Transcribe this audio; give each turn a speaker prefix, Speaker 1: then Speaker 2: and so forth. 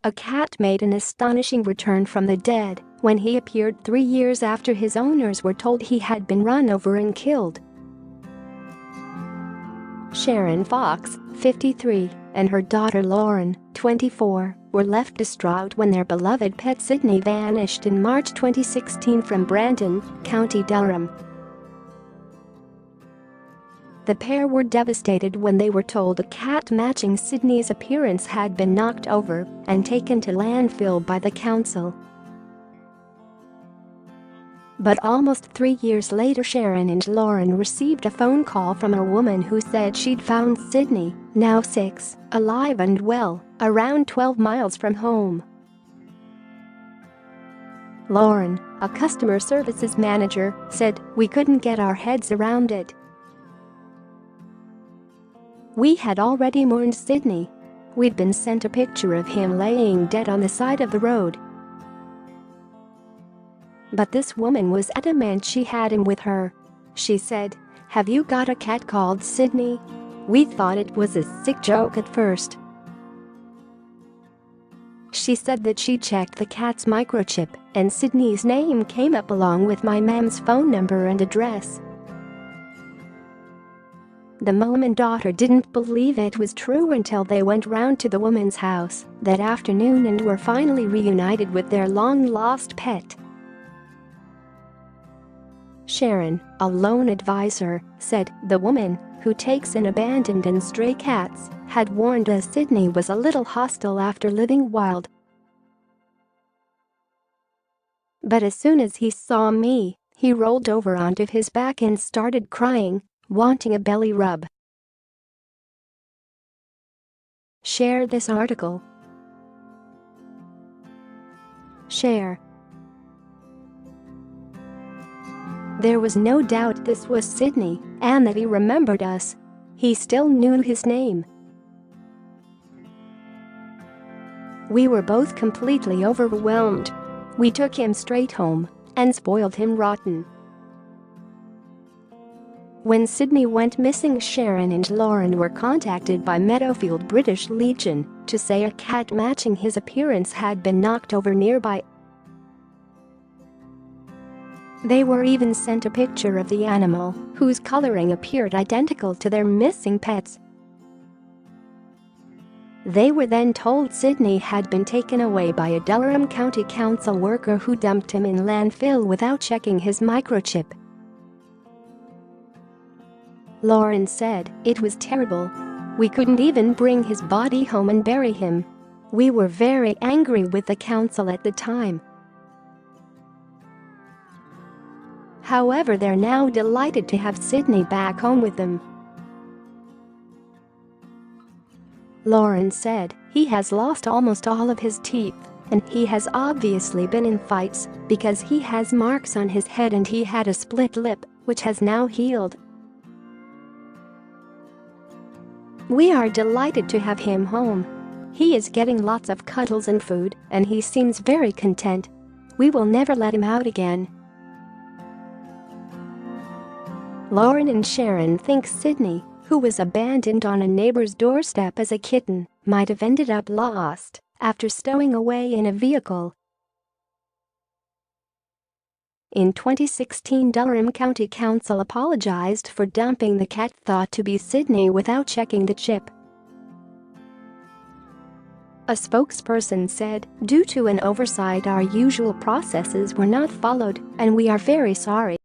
Speaker 1: a cat made an astonishing return from the dead when he appeared 3 years after his owners were told he had been run over and killed. Sharon Fox, 53, and her daughter Lauren, 24, were left distraught when their beloved pet Sidney vanished in March 2016 from Brandon, County Durham. The pair were devastated when they were told a cat matching Sidney's appearance had been knocked over and taken to landfill by the council. But almost 3 years later, Sharon and Lauren received a phone call from a woman who said she'd found Sidney, now 6, alive and well, around 12 miles from home. Lauren, a customer services manager, said, "We couldn't get our heads around it. We had already mourned Sidney. We'd been sent a picture of him laying dead on the side of the road. But this woman was adamant she had him with her. She said, 'Have you got a cat called Sidney?' We thought it was a sick joke at first." She said that she checked the cat's microchip and Sidney's name came up along with my mom's phone number and address. The mom and daughter didn't believe it was true until they went round to the woman's house that afternoon and were finally reunited with their long-lost pet. Sharon, a loan advisor, said the woman, who takes in abandoned and stray cats, had warned us Sidney was a little hostile after living wild. But as soon as he saw me, he rolled over onto his back and started crying, wanting a belly rub. Share this article. Share. There was no doubt this was Sidney and that he remembered us. He still knew his name. We were both completely overwhelmed. We took him straight home and spoiled him rotten. When Sidney went missing, Sharon and Lauren were contacted by Meadowfield British Legion to say a cat matching his appearance had been knocked over nearby. They were even sent a picture of the animal, whose coloring appeared identical to their missing pets. They were then told Sidney had been taken away by a Durham County Council worker who dumped him in landfill without checking his microchip. Lauren said, "It was terrible. We couldn't even bring his body home and bury him. We were very angry with the council at the time. However, they're now delighted to have Sidney back home with them." Lauren said, "He has lost almost all of his teeth, and he has obviously been in fights because he has marks on his head and he had a split lip, which has now healed. We are delighted to have him home. He is getting lots of cuddles and food, and he seems very content. We will never let him out again." Lauren and Sharon think Sidney, who was abandoned on a neighbor's doorstep as a kitten, might have ended up lost after stowing away in a vehicle. In 2016, Durham County Council apologized for dumping the cat thought to be Sidney without checking the chip. A spokesperson said, "Due to an oversight, our usual processes were not followed, and we are very sorry."